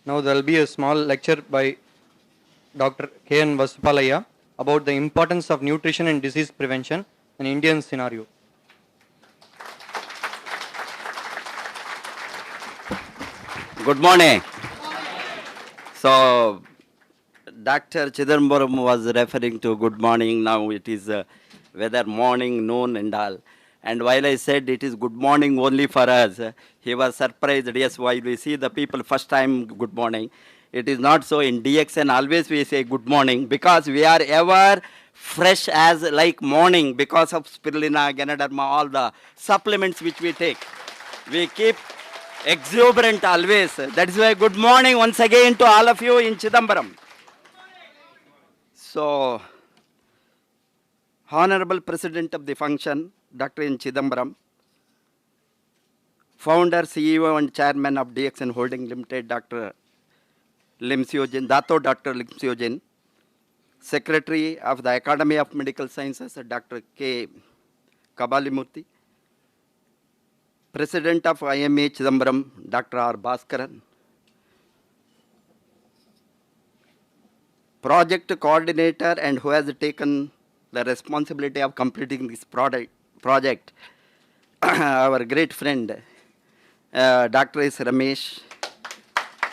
Now there will be a small lecture by Dr. Kr Vasupals about the importance of nutrition and disease prevention in Indian scenario. Good morning. So, Dr. Chidambaram was referring to good morning. Now it is whether morning, noon, and all. And while I said it is good morning only for us, he was surprised. Yes, while we see the people first time good morning, it is not so. In DXN, always we say good morning because we are ever fresh as like morning because of Sprulina, Ganoderma, all the supplements which we take. We keep exuberant always. That is why good morning once again to all of you in Chidambaram. So, Honorable President of the function, Dr. N. Chidambaram, Founder, CEO and Chairman of DXN Holding Limited, Dr. Limsiogen, Dato Dr. Limsiogen, Secretary of the Academy of Medical Sciences, Dr. K. Kabalimurthy, President of IMA Chidambaram, Dr. R. Bhaskaran, Project Coordinator and who has taken the responsibility of completing this project, our great friend, Dr. S. Ramesh,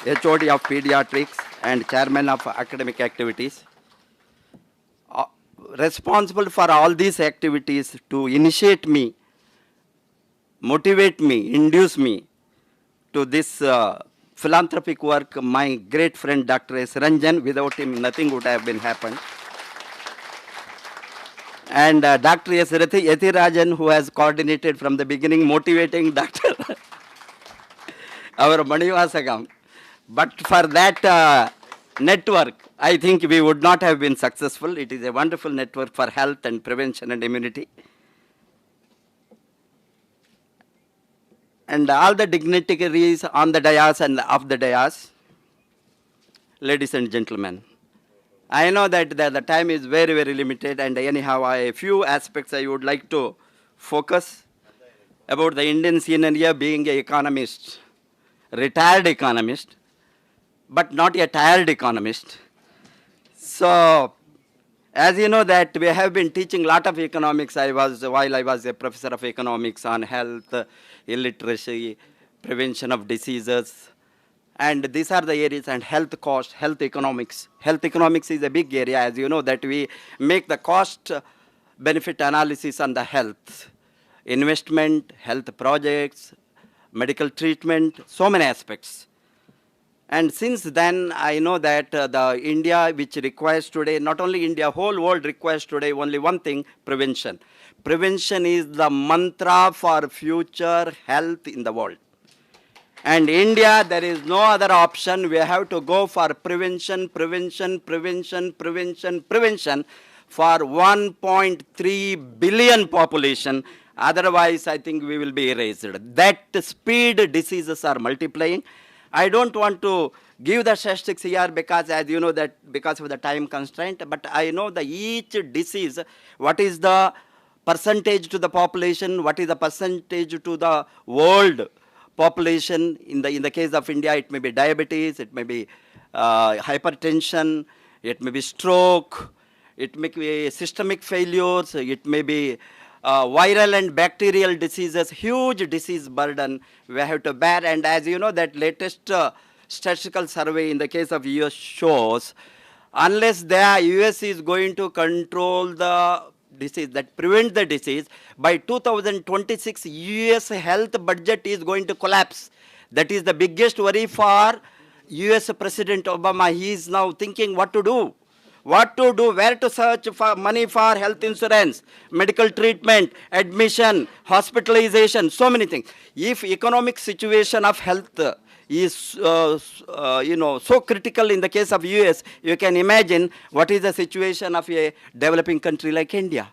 HOD of Pediatrics and Chairman of Academic Activities, responsible for all these activities to initiate me, motivate me, induce me to this philanthropic work, my great friend Dr. S. Ranjan. Without him, nothing would have been happened. And Dr. S. Rajan, who has coordinated from the beginning, motivating Dr. our Manivasagam. But for that network, I think we would not have been successful. It is a wonderful network for health and prevention and immunity. And all the dignitaries on the dais and off the dais, ladies and gentlemen, I know that the time is very, very limited, and anyhow, a few aspects I would like to focus about the Indian scenario, being an economist, retired economist, but not a tired economist. So, as you know that we have been teaching a lot of economics. While I was a professor of economics on health, illiteracy, prevention of diseases, and these are the areas, and health cost, health economics. Health economics is a big area, as you know that we make the cost benefit analysis on the health, investment, health projects, medical treatment, so many aspects. And since then, I know that the India, which requires today, not only India, whole world requires today only one thing, prevention. Prevention is the mantra for future health in the world. And India, there is no other option. We have to go for prevention, prevention, prevention, prevention, prevention for 1.3 billion population. Otherwise, I think we will be erased. That speed diseases are multiplying. I don't want to give the statistics here because, as you know, that because of the time constraint, but I know that each disease, what is the percentage to the population, what is the percentage to the world population. In the case of India, it may be diabetes, it may be hypertension, it may be stroke, it may be systemic failures, it may be viral and bacterial diseases, huge disease burden we have to bear. And as you know, that latest statistical survey in the case of US shows, unless the US is going to control the disease, that prevent the disease, by 2026, US health budget is going to collapse. That is the biggest worry for US President Obama. He is now thinking what to do. What to do, where to search for money for health insurance, medical treatment, admission, hospitalization, so many things. If economic situation of health is so critical in the case of US, you can imagine what is the situation of a developing country like India.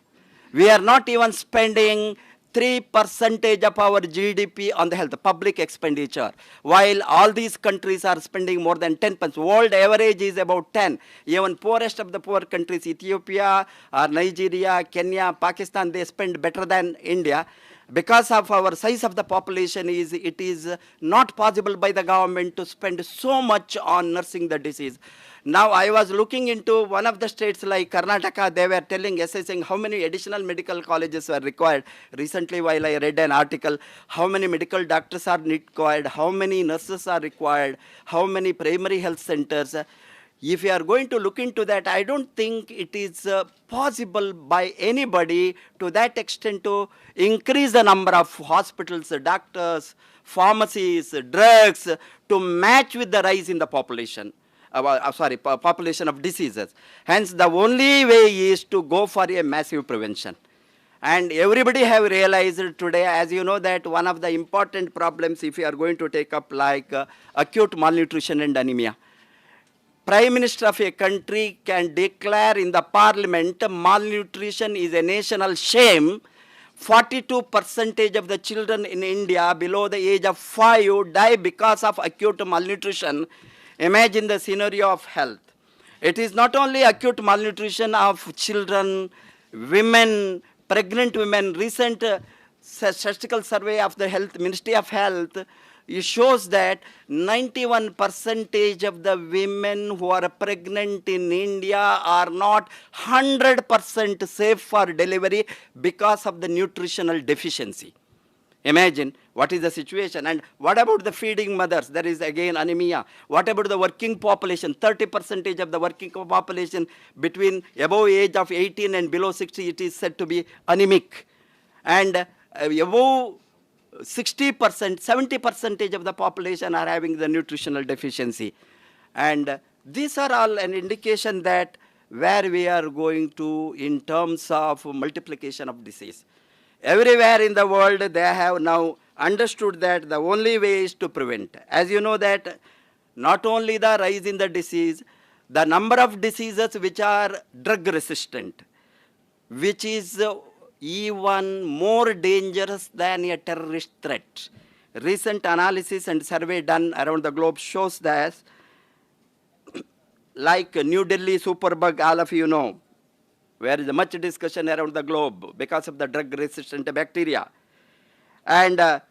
We are not even spending 3% of our GDP on the health, public expenditure, while all these countries are spending more than 10%. World average is about 10. Even poorest of the poor countries, Ethiopia, or Nigeria, Kenya, Pakistan, they spend better than India. Because of our size of the population, it is not possible by the government to spend so much on nursing the disease. Now I was looking into one of the states like Karnataka. They were assessing how many additional medical colleges were required. Recently, while I read an article, how many medical doctors are required, how many nurses are required, how many primary health centers. If you are going to look into that, I don't think it is possible by anybody to that extent to increase the number of hospitals, doctors, pharmacies, drugs to match with the rise in the population. Population of diseases. Hence, the only way is to go for a massive prevention. And everybody have realized today, as you know, that one of the important problems, if you are going to take up like acute malnutrition and anemia, Prime Minister of a country can declare in the parliament malnutrition is a national shame. 42% of the children in India below the age of 5 die because of acute malnutrition. Imagine the scenario of health. It is not only acute malnutrition of children, women, pregnant women. Recent statistical survey of the Ministry of Health, it shows that 91% of the women who are pregnant in India are not 100% safe for delivery because of the nutritional deficiency. Imagine what is the situation. And what about the feeding mothers? There is again anemia. What about the working population? 30% of the working population between above age of 18 and below 60, it is said to be anemic. And above 60%, 70% of the population are having the nutritional deficiency. And these are all an indication that where we are going to in terms of multiplication of disease. Everywhere in the world, they have now understood that the only way is to prevent. As you know that not only the rise in the disease, the number of diseases which are drug resistant, which is even more dangerous than a terrorist threat. Recent analysis and survey done around the globe shows that like New Delhi superbug, all of you know, where is much discussion around the globe because of the drug-resistant bacteria. And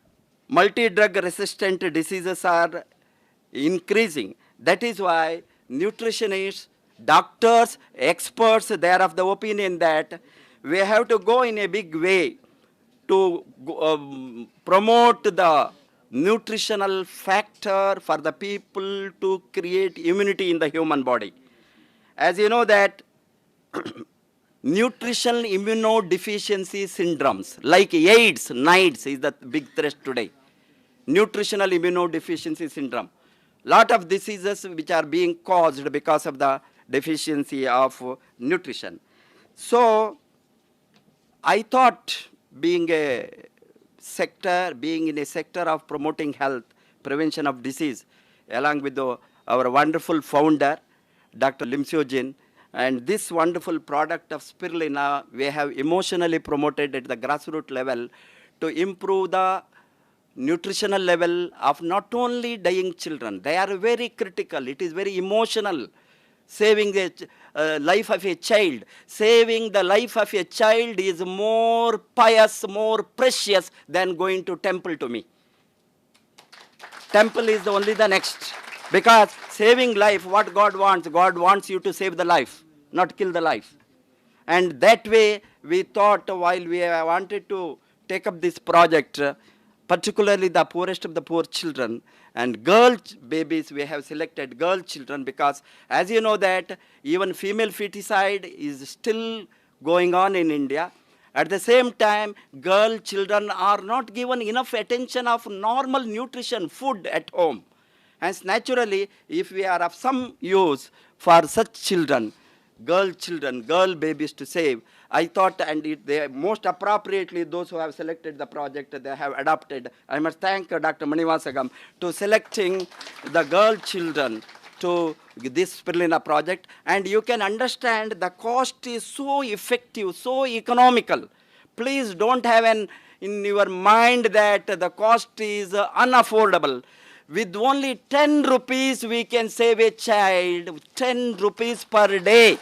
multi-drug resistant diseases are increasing. That is why nutritionists, doctors, experts, they are of the opinion that we have to go in a big way to promote the nutritional factor for the people to create immunity in the human body. As you know that nutritional immunodeficiency syndromes like AIDS, NIDS is the big threat today. Nutritional immunodeficiency syndrome. Lot of diseases which are being caused because of the deficiency of nutrition. So I thought being in a sector of promoting health, prevention of disease, along with our wonderful founder, Dr. Lim Seo Jin, and this wonderful product of Sprulina, we have emotionally promoted at the grassroots level to improve the nutritional level of not only dying children. They are very critical. It is very emotional. Saving the life of a child. Saving the life of a child is more pious, more precious than going to temple to me. Temple is only the next. Because saving life, what God wants you to save the life, not kill the life. And that way, we thought while we wanted to take up this project, particularly the poorest of the poor children, and girl babies, we have selected girl children because as you know that even female feticide is still going on in India. At the same time, girl children are not given enough attention of normal nutrition, food at home. Hence, naturally, if we are of some use for such children, girl babies to save, I thought, and they most appropriately, those who have selected the project, they have adopted. I must thank Dr. Manivasagam to selecting the girl children to this Sprulina project. And you can understand the cost is so effective, so economical. Please don't have in your mind that the cost is unaffordable. With only 10 rupees, we can save a child, 10 rupees per day,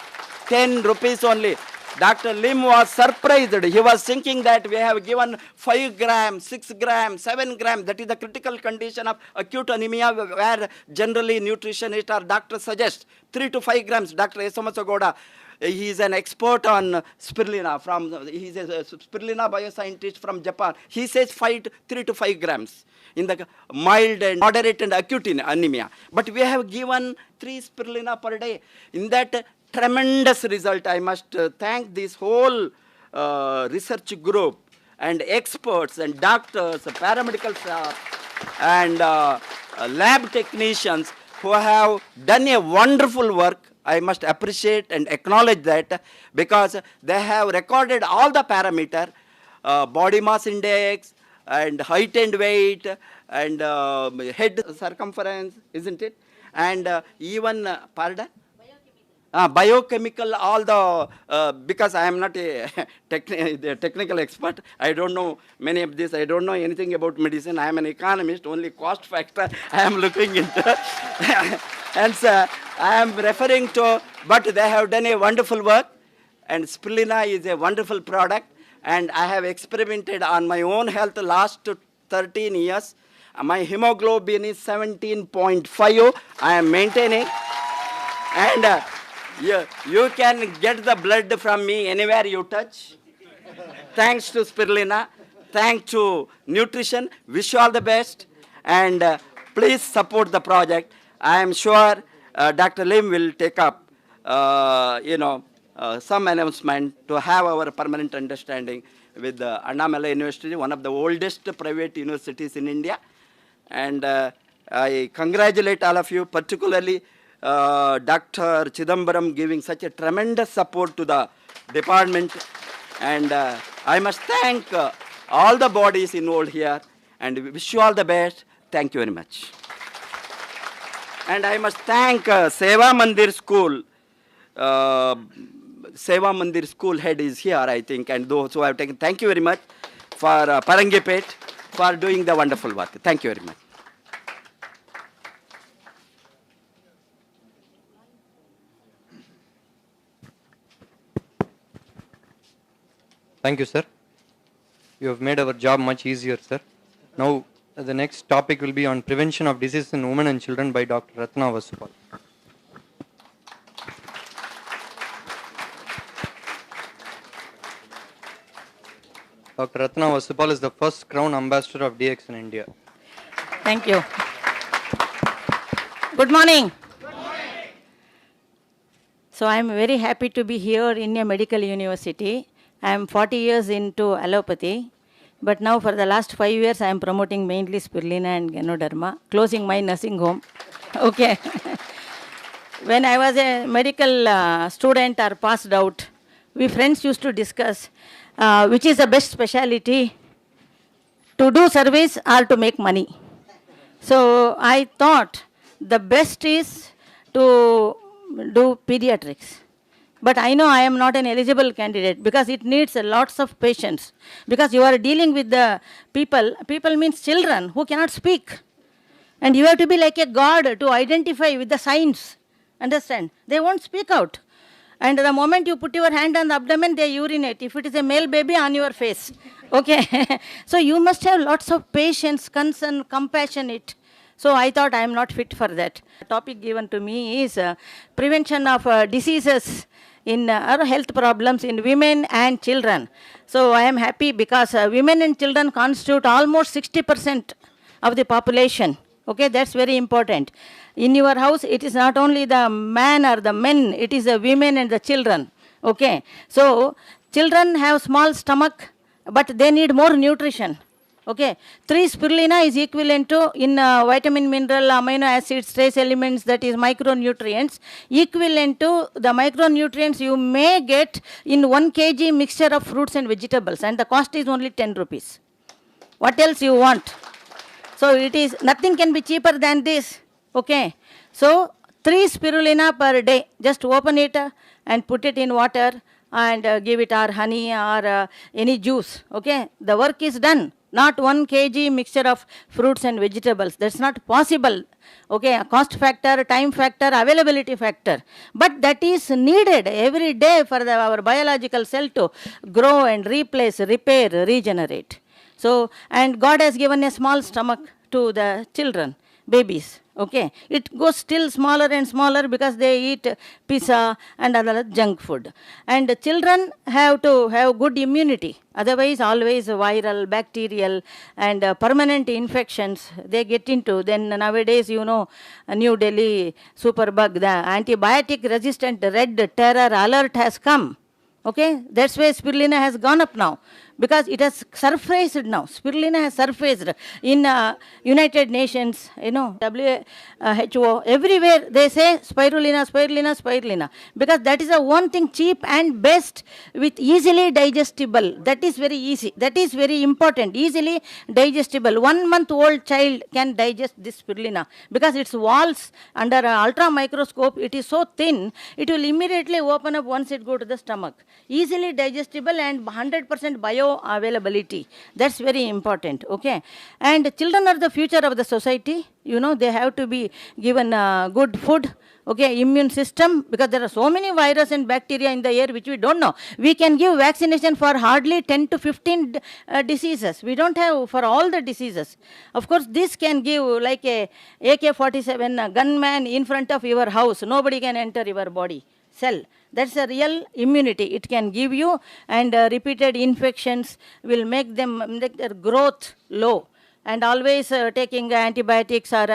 10 rupees only. Dr. Lim was surprised. He was thinking that we have given 5 grams, 6 grams, 7 grams. That is the critical condition of acute anemia, where generally nutritionists or doctors suggest 3 to 5 grams. Dr. Esamasagoda, he is an expert on spirulina. He is a spirulina bioscientist from Japan. He says 3 to 5 grams in the mild and moderate and acute anemia. But we have given 3 spirulina per day. In that tremendous result, I must thank this whole research group and experts and doctors, paramedical staff, and lab technicians who have done a wonderful work. I must appreciate and acknowledge that, because they have recorded all the parameter, body mass index, and height and weight, and head circumference, isn't it? And even, pardon? Biochemical, all the, because I am not a technical expert, I don't know many of this, I don't know anything about medicine, I am an economist, only cost factor I am looking into. And so I am referring to, but they have done a wonderful work, and spirulina is a wonderful product, and I have experimented on my own health last 13 years. My hemoglobin is 17.5, I am maintaining, and you can get the blood from me anywhere you touch. Thanks to spirulina, thanks to nutrition. Wish you all the best, and please support the project. I am sure Dr. Lim will take up, some announcement to have our permanent understanding with Annamalai University, one of the oldest private universities in India. And I congratulate all of you, particularly Dr. Chidambaram, giving such a tremendous support to the department. And I must thank all the bodies involved here, and wish you all the best. Thank you very much. And I must thank Seva Mandir School. Seva Mandir School head is here, I think, and those who have taken. Thank you very much for Parangipet for doing the wonderful work. Thank you very much. Thank you, sir. You have made our job much easier, sir. Now, the next topic will be on prevention of disease in women and children by Dr. Ratna Vasupal. Dr. Ratna Vasupal is the first Crown Ambassador of DX in India. Thank you. Good morning. Good morning. So I am very happy to be here in a medical university. I am 40 years into allopathy. But now for the last 5 years, I am promoting mainly spirulina and ganoderma, closing my nursing home. Okay. When I was a medical student or passed out, we friends used to discuss which is the best specialty, to do service or to make money. So I thought the best is to do pediatrics. But I know I am not an eligible candidate because it needs lots of patience. Because you are dealing with the people. People means children who cannot speak. And you have to be like a god to identify with the signs. Understand? They won't speak out. And the moment you put your hand on the abdomen, they urinate. If it is a male baby, on your face. Okay? So you must have lots of patience, concern, compassionate. So I thought I am not fit for that. The topic given to me is prevention of diseases in health problems in women and children. So I am happy because women and children constitute almost 60% of the population. Okay, that's very important. In your house, it is not only the man or the men, it is the women and the children. Okay, so children have small stomach, but they need more nutrition. Okay, 3 spirulina is equivalent to in vitamin, mineral, amino acids, trace elements, that is micronutrients, equivalent to the micronutrients you may get in 1 kg mixture of fruits and vegetables, and the cost is only 10 rupees. What else you want? So it is, nothing can be cheaper than this. Okay, so 3 spirulina per day, just open it and put it in water and give it or honey or any juice. Okay, the work is done. not 1 kg mixture of fruits and vegetables. That's not possible. Okay, cost factor, time factor, availability factor. But that is needed every day for our biological cell to grow and replace, repair, regenerate. So, and God has given a small stomach to the children, babies. Okay, it goes still smaller and smaller because they eat pizza and other junk food. And children have to have good immunity. Otherwise, always viral, bacterial, and permanent infections they get into. Then nowadays, you know, New Delhi superbug, the antibiotic resistant red terror alert has come. Okay, that's why spirulina has gone up now, because it has surfaced now. Spirulina has surfaced in United Nations, you know, WHO, everywhere they say spirulina, spirulina, spirulina, because that is the one thing cheap and best with easily digestible. That is very easy. That is very important. Easily digestible. 1 month old child can digest this spirulina because its walls under an ultra microscope, it is so thin, it will immediately open up once it go to the stomach. Easily digestible and 100% bioavailability. That's very important. Okay, and children are the future of the society. You know, they have to be given good food. Okay, immune system, because there are so many viruses and bacteria in the air which we don't know. We can give vaccination for hardly 10 to 15 diseases. We don't have for all the diseases. Of course, this can give like a AK-47 gunman in front of your house. Nobody can enter your body cell. That's a real immunity it can give you, and repeated infections will make their growth low. And always taking antibiotics or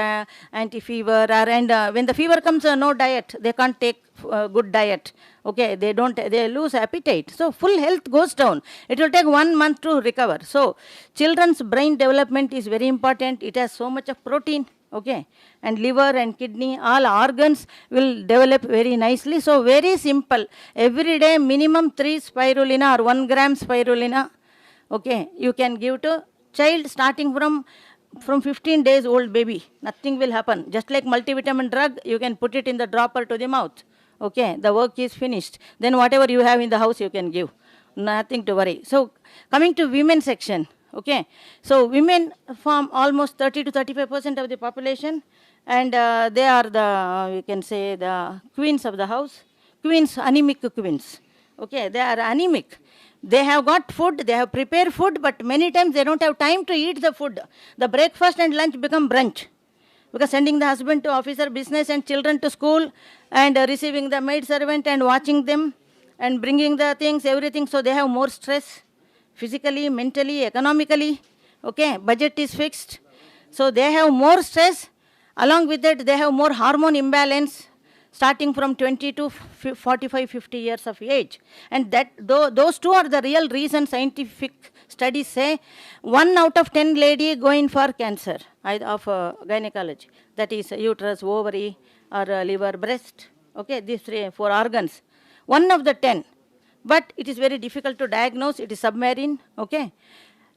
anti-fever, and when the fever comes, no diet. They can't take good diet. Okay, they lose appetite. So full health goes down. It will take 1 month to recover. So children's brain development is very important. It has so much of protein. Okay, and liver and kidney, all organs will develop very nicely. So very simple. Every day minimum 3 spirulina or 1 gram spirulina. Okay, you can give to child starting from 15 days old baby. Nothing will happen. Just like multivitamin drug, you can put it in the dropper to the mouth. Okay, the work is finished. Then whatever you have in the house, you can give. Nothing to worry. So coming to women section. Okay, so women form almost 30 to 35% of the population, and they are the, we can say, the queens of the house. Queens, anemic queens. Okay, they are anemic. They have got food, they have prepared food, but many times they don't have time to eat the food. The breakfast and lunch become brunch, because sending the husband to office or business and children to school, and receiving the maid servant and watching them and bringing the things, everything. So they have more stress, physically, mentally, economically. Okay, budget is fixed. So they have more stress. Along with that, they have more hormone imbalance, starting from 20 to 45, 50 years of age. And that those two are the real reasons. Scientific studies say 1 out of 10 lady going for cancer of gynecology. That is uterus, ovary, or liver, breast. Okay, these 4 organs. 1 of the 10. But it is very difficult to diagnose. It is submarine. Okay,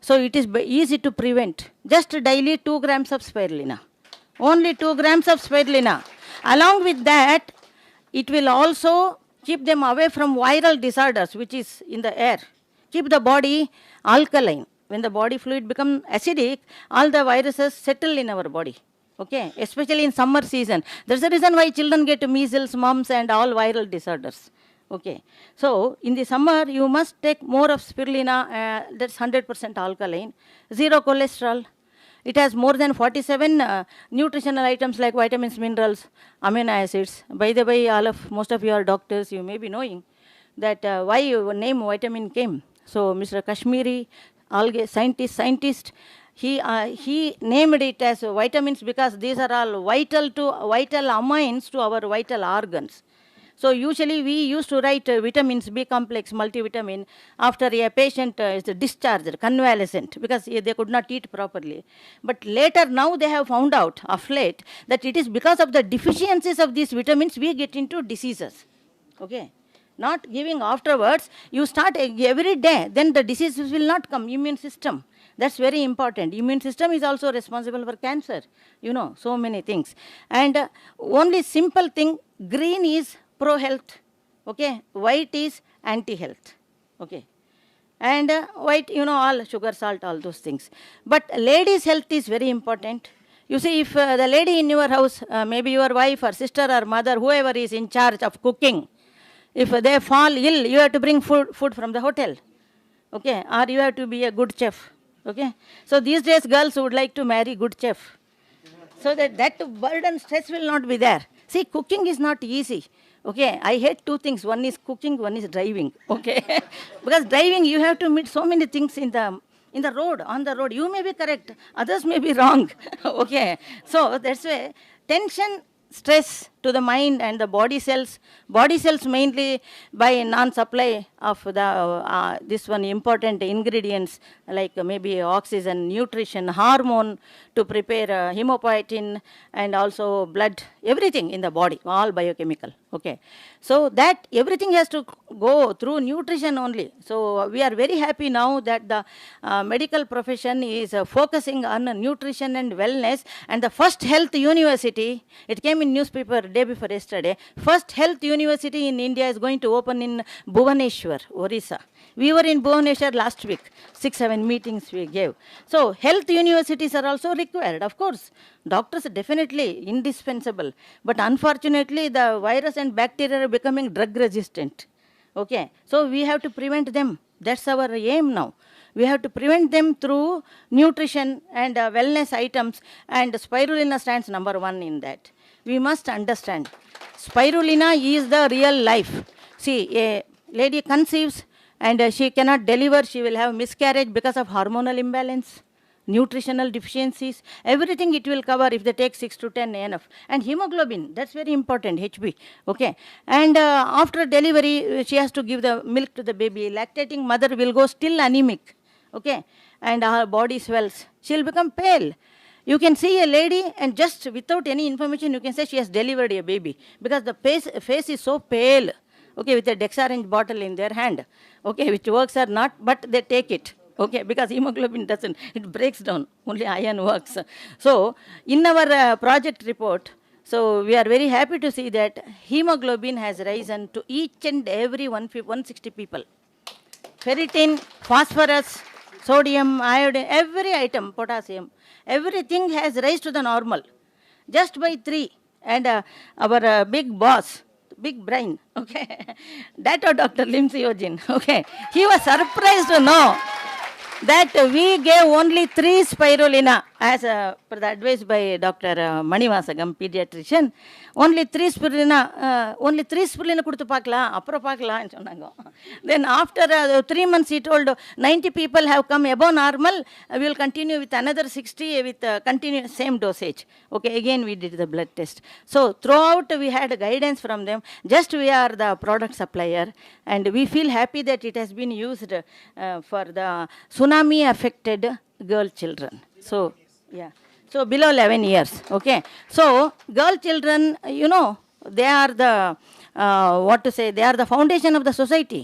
so it is easy to prevent. Just daily 2 grams of spirulina. Only 2 grams of spirulina. Along with that, it will also keep them away from viral disorders, which is in the air. Keep the body alkaline. When the body fluid becomes acidic, all the viruses settle in our body. Okay, especially in summer season. That's the reason why children get measles, mumps, and all viral disorders. Okay, so in the summer, you must take more of spirulina. That's 100% alkaline. 0 cholesterol. It has more than 47 nutritional items like vitamins, minerals, amino acids. By the way, most of you are doctors, you may be knowing that why name vitamin came. So Mr. Kashmiri, scientist, he named it as vitamins because these are all vital amines to our vital organs. So usually we used to write vitamins, B complex, multivitamin after a patient is discharged, convalescent, because they could not eat properly. But later now they have found out of late that it is because of the deficiencies of these vitamins we get into diseases. Okay, not giving afterwards, you start every day, then the diseases will not come. Immune system, that's very important. Immune system is also responsible for cancer, you know, so many things. And only simple thing, green is pro-health, okay, white is anti-health, okay. and white, all sugar, salt, all those things. But ladies' health is very important. You see, if the lady in your house, maybe your wife or sister or mother, whoever is in charge of cooking, if they fall ill, you have to bring food from the hotel, okay, or you have to be a good chef, okay. So these days girls would like to marry good chef, so that burden, stress will not be there. See, cooking is not easy. Okay, I hate two things. One is cooking, one is driving. Okay, because driving you have to meet so many things in the road, on the road. You may be correct, others may be wrong. Okay, so that's why tension, stress to the mind and the body cells mainly by non-supply of the this one important ingredients like maybe oxygen, nutrition, hormone to prepare hemopoietin and also blood, everything in the body, all biochemical. Okay, so that everything has to go through nutrition only. So we are very happy now that the medical profession is focusing on nutrition and wellness, and the first health university, it came in newspaper day before yesterday, first health university in India is going to open in Bhubaneswar, Orissa. We were in Bhubaneswar last week, 6-7 meetings we gave. So health universities are also required, of course. Doctors are definitely indispensable, but unfortunately the virus and bacteria are becoming drug resistant. Okay, so we have to prevent them. That's our aim now. We have to prevent them through nutrition and wellness items, and Spirulina stands number 1 in that. We must understand, Spirulina is the real life. See, a lady conceives and she cannot deliver, she will have miscarriage because of hormonal imbalance, nutritional deficiencies, everything it will cover if they take 6 to 10 enough. And hemoglobin, that's very important, HB. Okay. And after delivery, she has to give the milk to the baby. Lactating mother will go still anemic. Okay. And her body swells. She will become pale. You can see a lady and just without any information, you can say she has delivered a baby because the face is so pale. Okay, with a Dexarange bottle in their hand. Okay, which works or not, but they take it. Okay, because hemoglobin doesn't, it breaks down, only iron works. So, in our project report, so we are very happy to see that hemoglobin has risen to each and every 160 people. Ferritin, phosphorus, sodium, iodine, every item, potassium, everything has raised to the normal, just by 3. And our big boss, big brain, okay, that or Dr. Limsiyojin, okay, he was surprised to know that we gave only 3 Spirulina as per the advice by Dr. Manivasagam, pediatrician. Only 3 Spirulina கொடுத்து பார்க்கலாம் அப்புறம் பார்க்கலாம்னு சொன்னாங்க. Then after 3 months he told 90 people have come above normal, we will continue with another 60 with continuous same dosage. Okay, again we did the blood test. So throughout we had guidance from them. Just we are the product supplier and we feel happy that it has been used for the tsunami affected girl children. So yeah, so below 11 years. Okay, so girl children, you know, they are the they are the foundation of the society.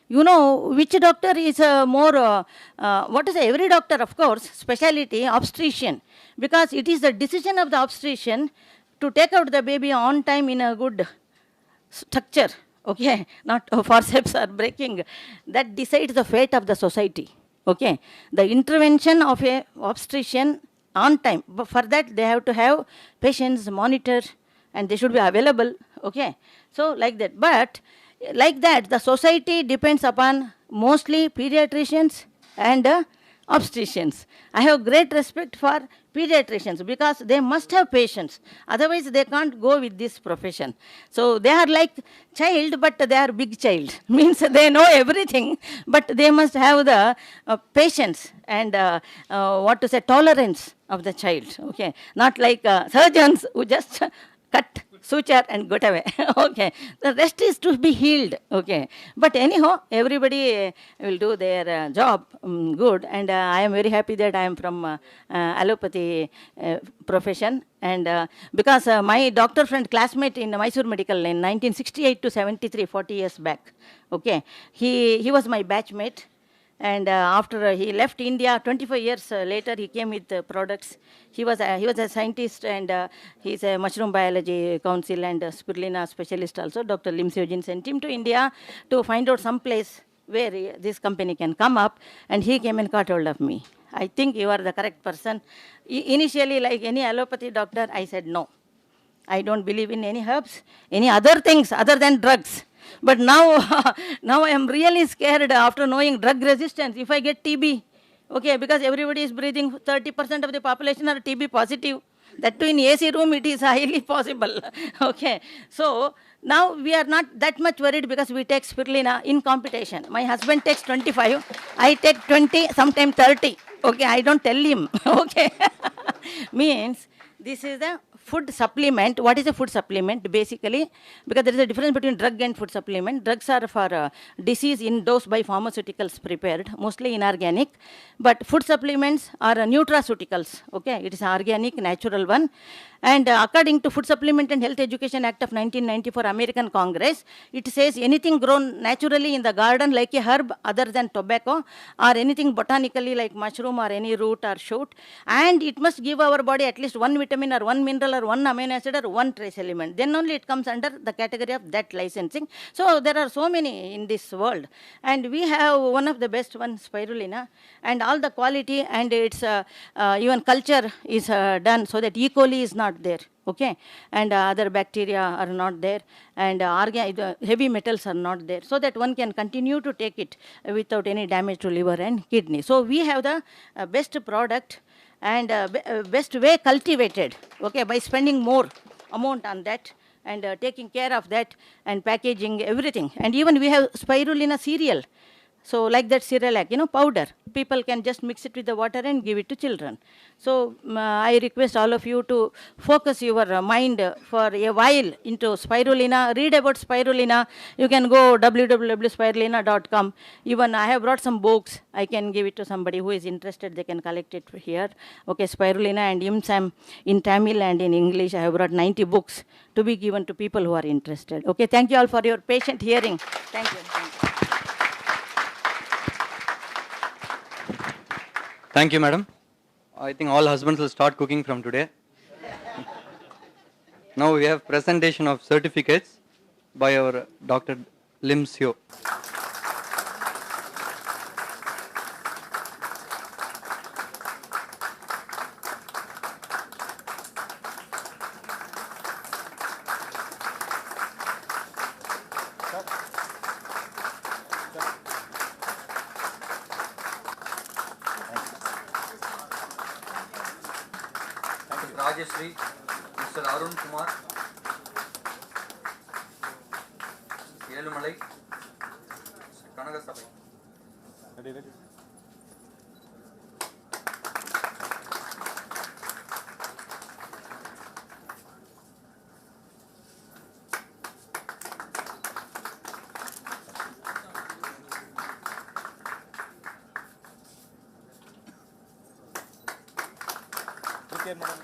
You know which doctor is every doctor, of course, specialty obstetrician, because it is the decision of the obstetrician to take out the baby on time in a good structure. Okay, not forceps or breaking, that decides the fate of the society. Okay, the intervention of a obstetrician on time, but for that they have to have patients monitor and they should be available. Okay, so like that, but like that the society depends upon mostly pediatricians and obstetricians. I have great respect for pediatricians because they must have patience, otherwise they can't go with this profession. So they are like child, but they are big child, means they know everything, but they must have the patience and tolerance of the child. Okay, not like surgeons who just cut, suture and got away. Okay, the rest is to be healed. Okay, but anyhow, everybody will do their job good, and I am very happy that I am from allopathy profession, and because my doctor friend classmate in Mysore Medical in 1968 to 73, 40 years back. Okay, he was my batchmate. And after he left India, 25 years later, he came with products. He was a scientist, and he's a mushroom biology council and Sprulina specialist also. Dr. Limsiyojin sent him to India to find out some place where this company can come up, and he came and caught hold of me. I think you are the correct person. Initially, like any allopathy doctor, I said no. I don't believe in any herbs, any other things other than drugs. But now, now I am really scared after knowing drug resistance. If I get TB, okay, because everybody is breathing, 30% of the population are TB positive. That too in AC room, it is highly possible. Okay, so now we are not that much worried because we take spirulina in competition. My husband takes 25, I take 20, sometimes 30. Okay, I don't tell him. Okay, means this is the food supplement. What is a food supplement? Basically, because there is a difference between drug and food supplement. Drugs are for disease induced by pharmaceuticals prepared, mostly inorganic. But food supplements are nutraceuticals. Okay, it is an organic, natural one. And according to Food Supplement and Health Education Act of 1994, American Congress, it says anything grown naturally in the garden like a herb other than tobacco, or anything botanically like mushroom or any root or shoot, and it must give our body at least one vitamin or one mineral or one amino acid or one trace element. Then only it comes under the category of that licensing. So there are so many in this world, and we have one of the best one, spirulina, and all the quality and its even culture is done so that E. coli is not there, okay, and other bacteria are not there, and the heavy metals are not there, so that one can continue to take it without any damage to liver and kidney. So we have the best product and best way cultivated, okay, by spending more amount on that and taking care of that and packaging everything. And even we have spirulina cereal. So like that Cerelac, powder, people can just mix it with the water and give it to children. So I request all of you to focus your mind for a while into spirulina. Read about spirulina. You can go www.spirulina.com. Even I have brought some books. I can give it to somebody who is interested. They can collect it here. Okay, spirulina and IMSAM in Tamil and in English. I have brought 90 books to be given to people who are interested. Okay, thank you all for your patient hearing. Thank you. Thank you. Thank you, madam. I think all husbands will start cooking from today. Now we have presentation of certificates by our Dr. Lim Seo. Rajeshri, Mr. Arun Kumar, Yelumalai, Mr. Kanagasabai. Ready. Okay, madam.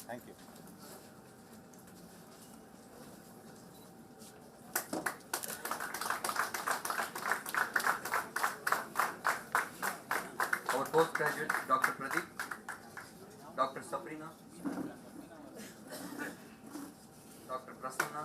Thank you. Our postgraduate, Dr. Pradeep, Dr. Sabrina, Dr. Prasanna,